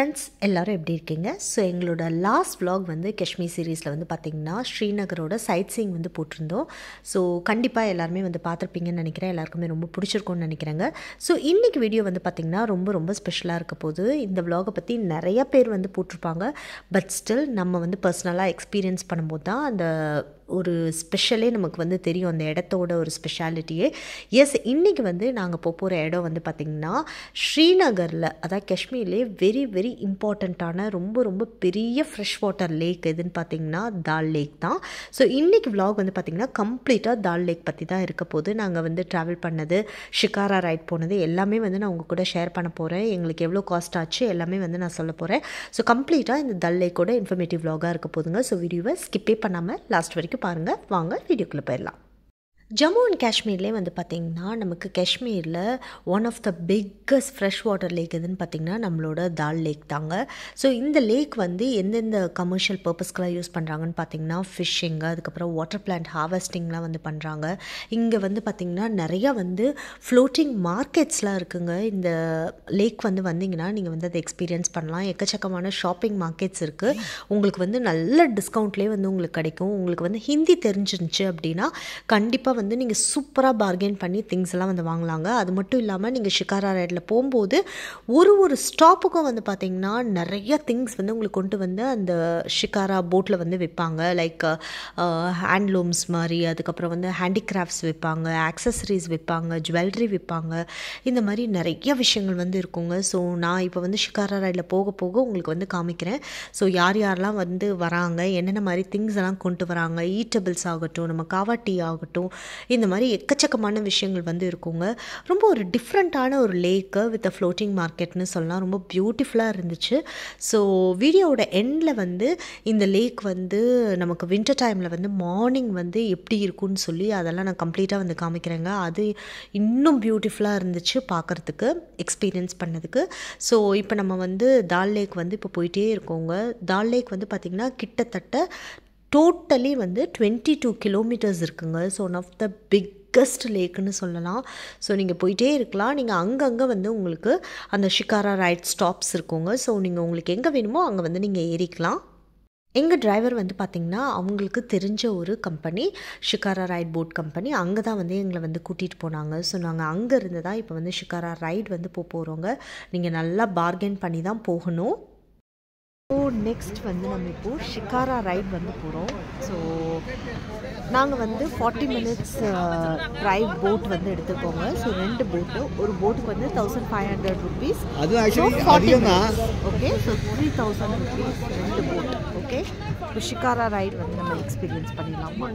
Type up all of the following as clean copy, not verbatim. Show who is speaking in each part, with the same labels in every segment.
Speaker 1: Friends எல்லாரும் எப்படி இருக்கீங்க? ஸோ எங்களோட லாஸ்ட் vlog வந்து காஷ்மீர் சீரீஸில் வந்து பார்த்திங்கன்னா ஸ்ரீநகரோட சைட் சீயிங் வந்து போட்டிருந்தோம். ஸோ கண்டிப்பாக எல்லாருமே வந்து பார்த்துருப்பீங்கன்னு நினைக்கிறேன். எல்லாருக்குமே ரொம்ப பிடிச்சிருக்கும்னு நினைக்கிறேங்க. ஸோ இன்றைக்கி வீடியோ வந்து பார்த்திங்கன்னா ரொம்ப ஸ்பெஷலாக இருக்க போது. இந்த vlog பற்றி நிறைய பேர் வந்து போட்டிருப்பாங்க. பட் ஸ்டில் நம்ம வந்து பர்சனலாக எக்ஸ்பீரியன்ஸ் பண்ணும்போது தான் அந்த ஒரு ஸ்பெஷலே நமக்கு வந்து தெரியும், அந்த இடத்தோட ஒரு ஸ்பெஷாலிட்டியே. எஸ், இன்றைக்கி வந்து நாங்கள் போகிற இடம் வந்து பார்த்திங்கன்னா ஸ்ரீநகரில், அதாவது காஷ்மீர்லேயே வெரி இம்பார்ட்டண்ட்டான ரொம்ப பெரிய ஃப்ரெஷ் வாட்டர் லேக் எதுன்னு பார்த்திங்கன்னா தால் லேக் தான். ஸோ இன்றைக்கி vlog வந்து பார்த்திங்கன்னா கம்ப்ளீட்டாக தால் லேக் பற்றி தான் இருக்க போது. நாங்கள் வந்து ட்ராவல் பண்ணது, ஷிகாரா ரைட் போனது எல்லாமே வந்து நான் உங்கள் கூட ஷேர் பண்ண போகிறேன். எங்களுக்கு எவ்வளோ காஸ்ட் ஆச்சு எல்லாமே வந்து நான் சொல்ல போகிறேன். ஸோ கம்ப்ளீட்டாக இந்த தால் லேக்கோட இன்ஃபர்மேட்டிவ் vlog-ஆக இருக்க போதுங்க. ஸோ வீடியோவை ஸ்கிப்பே பண்ணாமல் லாஸ்ட் வரைக்கும் பாருங்கள். வாங்க வீடியோக்குள்ளே போயிடலாம். ஜம்மு அண்ட் காஷ்மீர்லேயே வந்து பார்த்திங்கன்னா நமக்கு காஷ்மீரில் one of the biggest fresh water lake எதுன்னு பார்த்திங்கன்னா நம்மளோட தால் லேக் தாங்க. ஸோ இந்த லேக் வந்து எந்தெந்த கமர்ஷியல் பர்பஸ்க்கெலாம் யூஸ் பண்ணுறாங்கன்னு பார்த்திங்கன்னா ஃபிஷ்ஷிங்கு, அதுக்கப்புறம் வாட்டர் பிளான்ட் ஹார்வெஸ்டிங்லாம் வந்து பண்ணுறாங்க. இங்கே வந்து பார்த்திங்கன்னா நிறையா வந்து ஃப்ளோட்டிங் மார்க்கெட்ஸ்லாம் இருக்குங்க. இந்த லேக் வந்து வந்தீங்கன்னா நீங்கள் வந்து அதை எக்ஸ்பீரியன்ஸ் பண்ணலாம். எக்கச்சக்கமான ஷாப்பிங் மார்க்கெட்ஸ் இருக்குது. உங்களுக்கு வந்து நல்ல டிஸ்கவுண்ட்லேயே வந்து உங்களுக்கு கிடைக்கும். உங்களுக்கு வந்து ஹிந்தி தெரிஞ்சிருந்துச்சு அப்படின்னா கண்டிப்பாக வந்து நீங்கள் சூப்பராக பார்கெயின் பண்ணி திங்ஸ் எல்லாம் வந்து வாங்கலாங்க. அது மட்டும் இல்லாமல் நீங்கள் ஷிகாரா ரைடில் போகும்போது ஒரு ஸ்டாப்புக்கும் வந்து பார்த்திங்கன்னா நிறைய திங்ஸ் வந்து உங்களுக்கு கொண்டு வந்து அந்த ஷிகாரா போட்டில் வந்து விற்பாங்க. லைக் ஹேண்ட்லூம்ஸ் மாதிரி, அதுக்கப்புறம் வந்து ஹேண்டிகிராஃப்ட்ஸ் விற்பாங்க, ஆக்சசரிஸ் விற்பாங்க, ஜுவல்லரி விற்பாங்க. இந்த மாதிரி நிறைய விஷயங்கள் வந்து இருக்குங்க. ஸோ நான் இப்போ வந்து ஷிகாரா ரைடில் போக உங்களுக்கு வந்து காமிக்கிறேன். ஸோ யாரெல்லாம் வந்து வராங்க, என்னென்ன மாதிரி திங்ஸ் எல்லாம் கொண்டு வராங்க, ஈட்டபிள்ஸ் ஆகட்டும், நம்ம காவா டீ ஆகட்டும், இந்த மாதிரி எக்கச்சக்கமான விஷயங்கள் வந்து இருக்குங்க. ரொம்ப ஒரு டிஃப்ரெண்ட்டான ஒரு லேக்கு வித் அ ஃப்ளோட்டிங் மார்க்கெட்னு சொல்லலாம். ரொம்ப பியூட்டிஃபுல்லாக இருந்துச்சு. ஸோ வீடியோவோட எண்டில் வந்து இந்த லேக் வந்து நமக்கு வின்டர் டைமில் வந்து மார்னிங் வந்து எப்படி இருக்குன்னு சொல்லி அதெல்லாம் நான் கம்ப்ளீட்டாக வந்து காமிக்கிறேங்க. அது இன்னும் பியூட்டிஃபுல்லாக இருந்துச்சு பார்க்குறதுக்கு, எக்ஸ்பீரியன்ஸ் பண்ணதுக்கு. ஸோ இப்போ நம்ம வந்து தால் லேக் வந்து இப்போ போயிட்டே இருக்கோங்க. தால் லேக் வந்து பார்த்திங்கன்னா கிட்டத்தட்ட டோட்டலி வந்து 22 கிலோமீட்டர்ஸ் இருக்குங்க. So one of the biggest லேக்குன்னு சொல்லலாம். ஸோ நீங்கள் போயிட்டே இருக்கலாம். நீங்கள் அங்கங்கே வந்து உங்களுக்கு அந்த ஷிகாரா ரைட் ஸ்டாப்ஸ் இருக்குங்க. ஸோ நீங்கள் உங்களுக்கு எங்கே வேணுமோ அங்கே வந்து நீங்கள் ஏறிக்கலாம். எங்கள் டிரைவர் வந்து பார்த்திங்கன்னா அவங்களுக்கு தெரிஞ்ச ஒரு company, shikara right boat company, அங்கே தான் வந்து எங்களை வந்து கூட்டிகிட்டு போனாங்க. ஸோ நாங்கள் அங்கே இருந்து தான் இப்போ வந்து ஷிகாரா ரைட் வந்து போகிறோங்க. நீங்கள் நல்லா பார்கெயின் பண்ணி தான் போகணும். ஸோ நெக்ஸ்ட் வந்து நம்ம இப்போது ஷிகாரா ரைட் வந்து போகிறோம். ஸோ நாங்கள் வந்து 40 மினிட்ஸ் ட்ரைவ் போட் வந்து எடுத்துக்கோங்க. ஸோ 2 போட்டு, ஒரு போட்டுக்கு வந்து 1500 rupees.
Speaker 2: அது actually
Speaker 1: okay. So 3000 rupees 2 boat. Okay, இப்போ ஷிகாரா ரைட் வந்து நம்ம எக்ஸ்பீரியன்ஸ் பண்ணிடலாமா?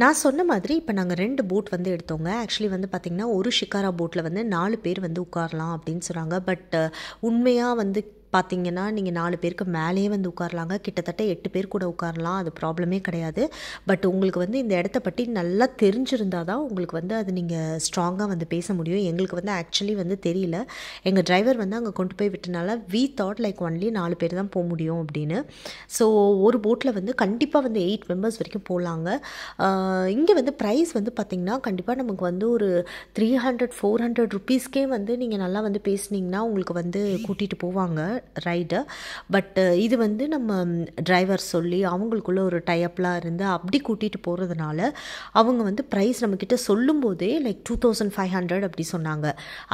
Speaker 1: நான் சொன்ன மாதிரி இப்போ நாங்கள் 2 போட் வந்து எடுத்தோங்க. ஆக்சுவலி வந்து பார்த்திங்கன்னா ஒரு ஷிகாரா போட்டில் வந்து 4 பேர் வந்து உட்காரலாம் அப்படின்னு சொல்கிறாங்க. பட் உண்மையாக வந்து பார்த்திங்கன்னா நீங்கள் 4 பேருக்கு மேலேயே வந்து உட்காரலாங்க. கிட்டத்தட்ட 8 பேர் கூட உட்காரலாம். அது ப்ராப்ளமே கிடையாது. பட் உங்களுக்கு வந்து இந்த இடத்த பற்றி நல்லா தெரிஞ்சிருந்தால் தான் உங்களுக்கு வந்து அது நீங்கள் ஸ்ட்ராங்காக வந்து பேச முடியும். எங்களுக்கு வந்து ஆக்சுவலி வந்து தெரியல. எங்கள் டிரைவர் வந்து அங்கே கொண்டு போய் விட்டனால வி தாட் லைக் ஒன்லி 4 பேர் தான் போக முடியும் அப்படின்னு. ஸோ ஒரு போட்டில் வந்து கண்டிப்பாக வந்து 8 மெம்பர்ஸ் வரைக்கும் போகலாங்க. இங்கே வந்து ப்ரைஸ் வந்து பார்த்திங்கன்னா கண்டிப்பாக நமக்கு வந்து ஒரு 300-400 rupeesக்கே வந்து நீங்கள் நல்லா வந்து பேசுனீங்கன்னா உங்களுக்கு வந்து கூட்டிகிட்டு போவாங்க ரைடு. பட் இது வந்து நம்ம டிரைவர் சொல்லி அவங்களுக்குள்ள ஒரு டைப்லாம் இருந்து அப்படி கூட்டிகிட்டு போகிறதுனால அவங்க வந்து ப்ரைஸ் நம்மக்கிட்ட சொல்லும் போதே லைக் 2500 அப்படி சொன்னாங்க.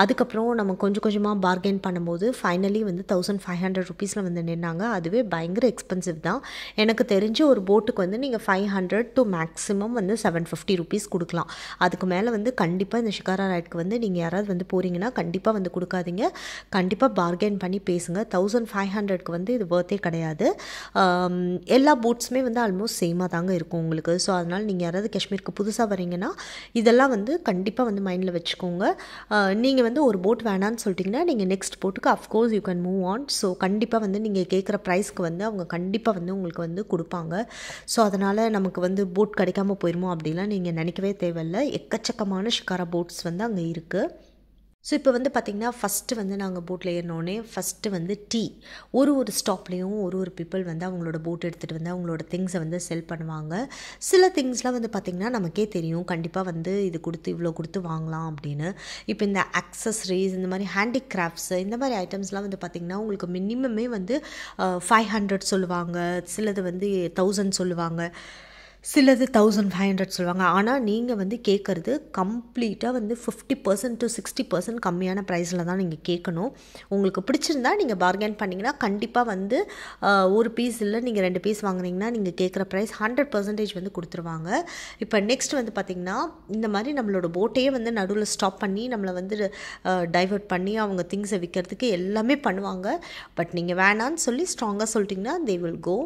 Speaker 1: அதுக்கப்புறம் நம்ம கொஞ்சமாக பார்கெயின் பண்ணும்போது ஃபைனலி வந்து 1500 rupeesல வந்து நின்னாங்க. அதுவே பயங்கர எக்ஸ்பென்சிவ் தான். எனக்கு தெரிஞ்சு ஒரு போட்டுக்கு வந்து நீங்கள் 500 to மேக்ஸிமம் வந்து 750 rupees கொடுக்கலாம். அதுக்கு மேலே வந்து கண்டிப்பாக இந்த ஷிகாரா ரைட்க்கு வந்து நீங்கள் யாராவது வந்து போகிறீங்கன்னா கண்டிப்பாக வந்து கொடுக்காதீங்க. கண்டிப்பாக பார்கெயின் பண்ணி பேசுங்க. 1500க்கு வந்து இது வர்த்தே கிடையாது. எல்லா போட்ஸுமே வந்து ஆல்மோஸ்ட் சேமாக தாங்க இருக்கும் உங்களுக்கு. ஸோ அதனால் நீங்கள் யாராவது காஷ்மீருக்கு புதுசாக வரீங்கன்னா இதெல்லாம் வந்து கண்டிப்பாக வந்து மைண்டில் வச்சுக்கோங்க. நீங்கள் வந்து ஒரு போட் வேணான்னு சொல்லிட்டிங்கன்னா நீங்கள் நெக்ஸ்ட் போட்டுக்கு of course you can move on. So கண்டிப்பாக வந்து நீங்கள் கேட்குற ப்ரைஸ்க்கு வந்து அவங்க கண்டிப்பாக வந்து உங்களுக்கு வந்து கொடுப்பாங்க. ஸோ அதனால் நமக்கு வந்து போட் கிடைக்காம போயிடுமோ அப்படிலாம் நீங்கள் நினைக்கவே தேவையில்லை. எக்கச்சக்கமான ஷிகாரா போட்ஸ் வந்து அங்கே இருக்குது. ஸோ இப்போ வந்து பார்த்திங்கன்னா ஃபஸ்ட்டு வந்து நாங்கள் போட்டில் ஏறினோடனே ஃபஸ்ட்டு வந்து டீ ஒரு ஸ்டாப்லேயும் ஒரு பீப்புள் வந்து அவங்களோட போட் எடுத்துகிட்டு வந்து அவங்களோட திங்ஸை வந்து செல் பண்ணுவாங்க. சில திங்ஸ்லாம் வந்து பார்த்திங்கன்னா நமக்கே தெரியும் கண்டிப்பாக வந்து இது கொடுத்து இவ்வளோ கொடுத்து வாங்கலாம் அப்படின்னு. இப்போ இந்த அக்சஸரிஸ் இந்த மாதிரி ஹேண்டிகிராஃப்ட்ஸு இந்த மாதிரி ஐட்டம்ஸ்லாம் வந்து பார்த்திங்கன்னா உங்களுக்கு மினிமமே வந்து 500 சொல்லுவாங்க, சிலது வந்து 1000 சொல்லுவாங்க, சிலது 1500 சொல்லுவாங்க. ஆனால் நீங்கள் வந்து கேட்குறது கம்ப்ளீட்டாக வந்து 50% to 60% கம்மியான ப்ரைஸில் தான் நீங்கள் கேட்கணும். உங்களுக்கு பிடிச்சிருந்தா நீங்கள் பார்கெயின் பண்ணிங்கன்னா கண்டிப்பாக வந்து ஒரு பீஸ் இல்லை நீங்கள் 2 பீஸ் வாங்குனீங்கன்னா நீங்கள் கேட்குற ப்ரைஸ் 100% வந்து கொடுத்துருவாங்க. இப்போ நெக்ஸ்ட் வந்து பார்த்திங்கன்னா இந்த மாதிரி நம்மளோட போட்டையே வந்து நடுவில் ஸ்டாப் பண்ணி நம்மளை வந்து டைவர்ட் பண்ணி அவங்க திங்ஸை விற்கிறதுக்கு எல்லாமே பண்ணுவாங்க. பட் நீங்கள் வேணான்னு சொல்லி ஸ்ட்ராங்காக சொல்லிட்டிங்கன்னா தே வில் கோ.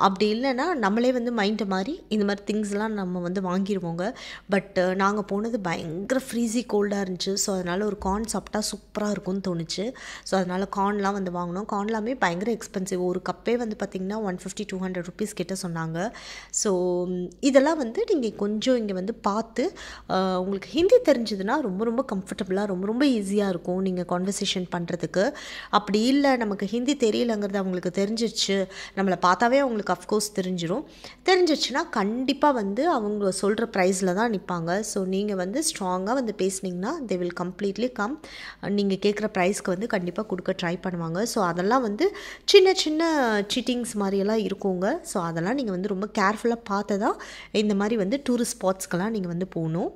Speaker 1: அப்படி இல்லைன்னா நம்மளே வந்து மைண்டை மாதிரி இந்த மாதிரி திங்ஸ்லாம் நம்ம வந்து வாங்கிடுவோங்க. பட் நாங்கள் போனது பயங்கர ஃப்ரீஸி கோல்டாக இருந்துச்சு. ஸோ அதனால் ஒரு கார்ன் சாப்பிட்டா சூப்பராக இருக்கும்னு தோணுச்சு. ஸோ அதனால் கார்ன்லாம் வந்து வாங்கினோம். கார்ன்லாமே பயங்கர எக்ஸ்பென்சிவ். ஒரு கப்பே வந்து பார்த்திங்கன்னா 150-200 ருபீஸ் கிட்ட சொன்னாங்க. ஸோ இதெல்லாம் வந்து நீங்கள் கொஞ்சம் இங்கே வந்து பார்த்து உங்களுக்கு ஹிந்தி தெரிஞ்சதுன்னா ரொம்ப ரொம்ப கம்ஃபர்டபுளாக ரொம்ப ரொம்ப ஈஸியாக இருக்கும் நீங்கள் கான்வர்சேஷன் பண்ணுறதுக்கு. அப்படி இல்லை நமக்கு ஹிந்தி தெரியலங்கிறது அவங்களுக்கு தெரிஞ்சிருச்சு, நம்மளை பார்த்தாவே அவங்களுக்கு அஃப்கோர்ஸ் தெரிஞ்சிருச்சுன்னா கண்டிப்பாக வந்து அவங்க சொல்கிற ப்ரைஸில் தான் நிற்பாங்க. ஸோ நீங்கள் வந்து ஸ்ட்ராங்காக வந்து பேசுனீங்கன்னா தே வில் கம்ப்ளீட்லி கம். நீங்கள் கேட்குற ப்ரைஸ்க்கு வந்து கண்டிப்பாக கொடுக்க ட்ரை பண்ணுவாங்க. ஸோ அதெல்லாம் வந்து சின்ன சின்ன சீட்டிங்ஸ் மாதிரியெல்லாம் இருக்குங்க. ஸோ அதெல்லாம் நீங்கள் வந்து ரொம்ப கேர்ஃபுல்லாக பார்த்து தான் இந்த மாதிரி வந்து டூரிஸ்ட் ஸ்பாட்ஸ்க்கெல்லாம் நீங்கள் வந்து போகணும்.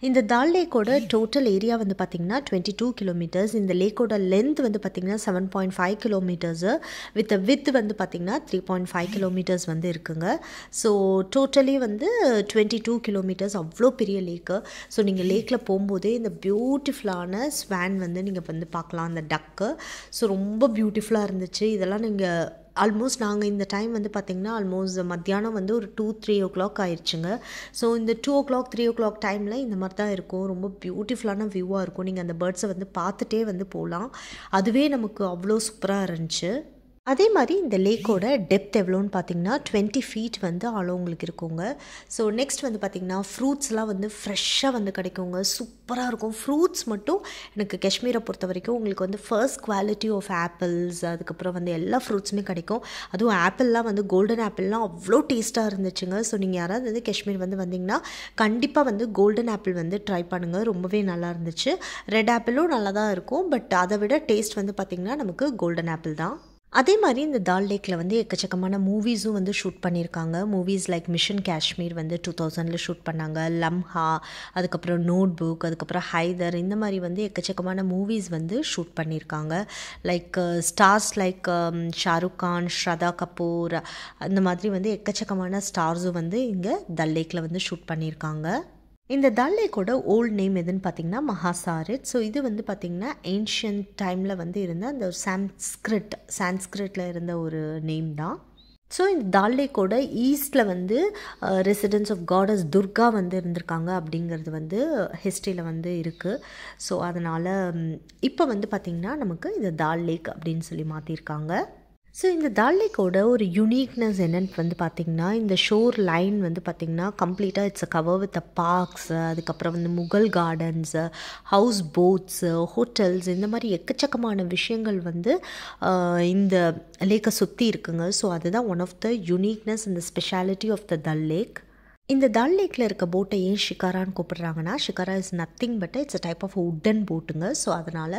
Speaker 1: இந்த தால் லேக்கோட டோட்டல் ஏரியா வந்து பார்த்திங்கன்னா 22 கிலோமீட்டர்ஸ். இந்த லேக்கோட லென்த் வந்து பார்த்திங்கன்னா 7.5 கிலோமீட்டர்ஸு வித் வித் வந்து பார்த்திங்கன்னா 3.5 கிலோமீட்டர்ஸ் வந்து இருக்குங்க. ஸோ டோட்டலி வந்து 22 கிலோமீட்டர்ஸ், அவ்வளோ பெரிய லேக்கு. ஸோ நீங்கள் லேக்கில் போகும்போதே இந்த பியூட்டிஃபுல்லான ஸ்வான் வந்து நீங்கள் வந்து பார்க்கலாம், அந்த டக்கு. ஸோ ரொம்ப பியூட்டிஃபுல்லாக இருந்துச்சு. இதெல்லாம் நீங்கள் ஆல்மோஸ்ட் நாங்கள் இந்த டைம் வந்து பார்த்திங்கன்னா ஆல்மோஸ்ட் மத்தியானம் வந்து ஒரு 2-3 o'clock ஆயிடுச்சுங்க. ஸோ இந்த 2 o'clock 3 o'clock டைமில் இந்த மாதிரி தான் இருக்கும். ரொம்ப பியூட்டிஃபுல்லான வியூவாக இருக்கும். நீங்கள் அந்த பேர்ட்ஸை வந்து பார்த்துட்டே வந்து போகலாம். அதுவே நமக்கு அவ்வளோ சூப்பராக இருந்துச்சு. அதே மாதிரி இந்த லேக்கோட டெப்த் எவ்வளோன்னு பார்த்தீங்கன்னா 20 feet வந்து ஆழம் உங்களுக்கு இருக்குங்க. ஸோ நெக்ஸ்ட் வந்து பார்த்திங்கன்னா ஃப்ரூட்ஸ்லாம் வந்து ஃப்ரெஷ்ஷாக வந்து கிடைக்குங்க, சூப்பராக இருக்கும். ஃப்ரூட்ஸ் மட்டும் எனக்கு காஷ்மீரை பொறுத்த வரைக்கும் உங்களுக்கு வந்து ஃபர்ஸ்ட் குவாலிட்டி ஆஃப் ஆப்பிள்ஸ், அதுக்கப்புறம் வந்து எல்லா ஃப்ரூட்ஸுமே கிடைக்கும். அதுவும் ஆப்பிள்லாம் வந்து கோல்டன் ஆப்பிள்லாம் அவ்வளோ டேஸ்ட்டாக இருந்துச்சுங்க. ஸோ நீங்கள் யாராவது வந்து காஷ்மீர் வந்து வந்தீங்கன்னா கண்டிப்பாக வந்து கோல்டன் ஆப்பிள் வந்து ட்ரை பண்ணுங்கள், ரொம்பவே நல்லா இருந்துச்சு. ரெட் ஆப்பிளும் நல்லா தான் இருக்கும், பட் அதை விட டேஸ்ட் வந்து பார்த்திங்கன்னா நமக்கு கோல்டன் ஆப்பிள் தான். அதே மாதிரி இந்த தால் லேக்கில் வந்து எக்கச்சக்கமான மூவிஸும் வந்து ஷூட் பண்ணியிருக்காங்க. மூவிஸ் லைக் மிஷன் காஷ்மீர் வந்து 2000 ஷூட் பண்ணாங்க, லம்ஹா, அதுக்கப்புறம் நோட் புக், அதுக்கப்புறம் ஹைதர், இந்த மாதிரி வந்து எக்கச்சக்கமான மூவிஸ் வந்து ஷூட் பண்ணியிருக்காங்க. Like stars like Shahrukh Khan, Shraddha Kapoor, அந்த மாதிரி வந்து எக்கச்சக்கமான ஸ்டார்ஸும் வந்து இங்கே தால் லேக்கில் வந்து ஷூட் பண்ணியிருக்காங்க. இந்த தால் லேக்கோட ஓல்ட் நேம் எதுன்னு பார்த்தீங்கன்னா மகாசாரிட். ஸோ இது வந்து பார்த்திங்கன்னா ஏன்ஷியன்ட் டைமில் வந்து இருந்த அந்த சான்ஸ்கிரிட்டில் இருந்த ஒரு நேம் தான். ஸோ இந்த தால் லேக்கோட ஈஸ்டில் வந்து ரெசிடென்ஸ் ஆஃப் காடஸ் துர்கா வந்து இருந்திருக்காங்க அப்படிங்கிறது வந்து ஹிஸ்ட்ரியில் வந்து இருக்குது. ஸோ அதனால் இப்போ வந்து பார்த்திங்கன்னா நமக்கு இது தால் லேக் அப்படின்னு சொல்லி மாற்றிருக்காங்க. ஸோ இந்த தால் லேக்கோட ஒரு யூனிக்னஸ் என்னென்னு வந்து பார்த்திங்கன்னா இந்த ஷோர் லைன் வந்து பார்த்திங்கன்னா கம்ப்ளீட்டாக it's a cover with parks, அதுக்கப்புறம் வந்து Mughal gardens, house boats, hotels, இந்த மாதிரி எக்கச்சக்கமான விஷயங்கள் வந்து இந்த லேக்கை சுற்றி இருக்குங்க. ஸோ அதுதான் ஒன் ஆஃப் த யூனிக்னஸ் இந்த speciality of the Dal lake. இந்த தால் லேக்கில் இருக்க போட்டை ஏன் ஷிகாரான்னு கூப்பிட்றாங்கன்னா, shikara is nothing but it's a type of wooden போட்டுங்க. ஸோ அதனால்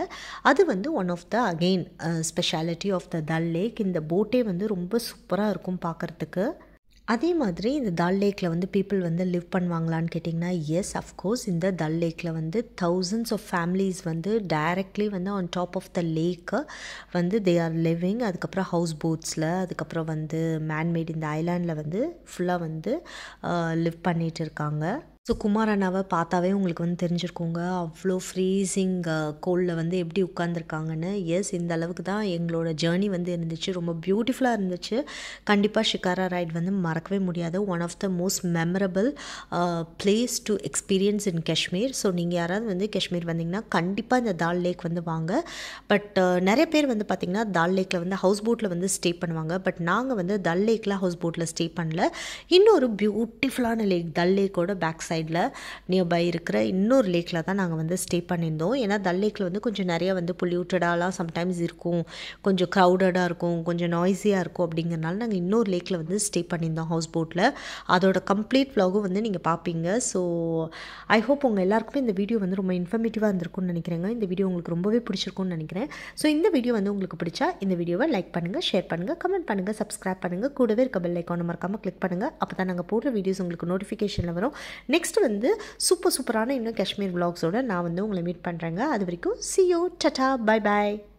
Speaker 1: அது வந்து one of the again speciality of the Dal lake. இந்த போட்டே வந்து ரொம்ப சூப்பராக இருக்கும் பார்க்குறதுக்கு. அதே மாதிரி இந்த தால் லேக்கில் வந்து பீப்புள் வந்து லிவ் பண்ணுவாங்களான்னு கேட்டிங்கன்னா எஸ், அஃப்கோர்ஸ். இந்த தால் லேக்கில் வந்து thousands ஆஃப் ஃபேமிலிஸ் வந்து டைரக்ட்லி வந்து ஆன் டாப் ஆஃப் த லேக்கு வந்து தே ஆர் லிவிங். அதுக்கப்புறம் ஹவுஸ் போட்ஸில், அதுக்கப்புறம் வந்து மேன்மேட் இந்த ஐலாண்டில் வந்து ஃபுல்லாக வந்து லிவ் பண்ணிகிட்டு இருக்காங்க. ஸோ குமாரண்ணாவை பார்த்தாவே உங்களுக்கு வந்து தெரிஞ்சிருக்கோங்க, அவ்வளோ ஃப்ரீசிங் கோல்டில் வந்து எப்படி உட்காந்துருக்காங்கன்னு. எஸ், இந்த அளவுக்கு தான் எங்களோட ஜேர்னி வந்து இருந்துச்சு. ரொம்ப பியூட்டிஃபுல்லாக இருந்துச்சு. கண்டிப்பாக ஷிகாரா ரைட் வந்து மறக்கவே முடியாது. One of the most memorable place to experience in Kashmir. So நீங்கள் யாராவது வந்து காஷ்மீர் வந்தீங்கன்னா கண்டிப்பாக இந்த தால் லேக் வந்து வாங்க. பட் நிறைய பேர் வந்து பார்த்திங்கன்னா தால் லேக்கில் வந்து ஹவுஸ் போட்டில் வந்து ஸ்டே பண்ணுவாங்க. பட் நாங்கள் வந்து தால் லேக்கில் ஹவுஸ் போட்டில் ஸ்டே பண்ணல. இன்னொரு பியூட்டிஃபுல்லான லேக், தால் லேக்கோட பேக் சைடு சைடில் நியர்பை இருக்கிற இன்னொரு லேக்கில் தான் நாங்கள் வந்து ஸ்டே பண்ணியிருந்தோம். ஏன்னா டல் லேக்கில் வந்து கொஞ்சம் நிறைய வந்து பொல்யூட்டடாலாம் சம்டைம்ஸ் இருக்கும், கொஞ்சம் க்ரௌடடாக இருக்கும், கொஞ்சம் நாய்ஸியாக இருக்கும். அப்படிங்கிறனால நாங்கள் இன்னொரு லேக்கில் வந்து ஸ்டே பண்ணியிருந்தோம் ஹவுஸ் போட்டில். அதோட கம்ப்ளீட் vlog வந்து நீங்கள் பார்ப்பீங்க. ஸோ ஐ ஹோப் உங்கள் எல்லாருக்குமே இந்த வீடியோ வந்து ரொம்ப இன்ஃபர்மேட்டிவாக இருந்திருக்கும்னு நினைக்கிறேங்க. இந்த வீடியோ உங்களுக்கு ரொம்பவே பிடிச்சிருக்கும்னு நினைக்கிறேன். ஸோ இந்த வீடியோ வந்து உங்களுக்கு பிடிச்சா இந்த வீடியோவை லைக் பண்ணுங்கள், ஷேர் பண்ணுங்கள், கமெண்ட் பண்ணுங்கள், சப்ஸ்கிரைப் பண்ணுங்கள், கூடவே இருக்க பெல் ஐக்கானை மறக்காமல் கிளிக் பண்ணுங்கள். அப்போ தான் நாங்கள் போடுற வீடியோஸ் உங்களுக்கு நோட்டிஃபிகேஷனில் வரும். நெக்ஸ்ட் வந்து சூப்பரான இன்னும் காஷ்மீர் vlogsஓட நான் வந்து உங்களை மீட் பண்ணுறேங்க. அது வரைக்கும் see you, tata, bye bye.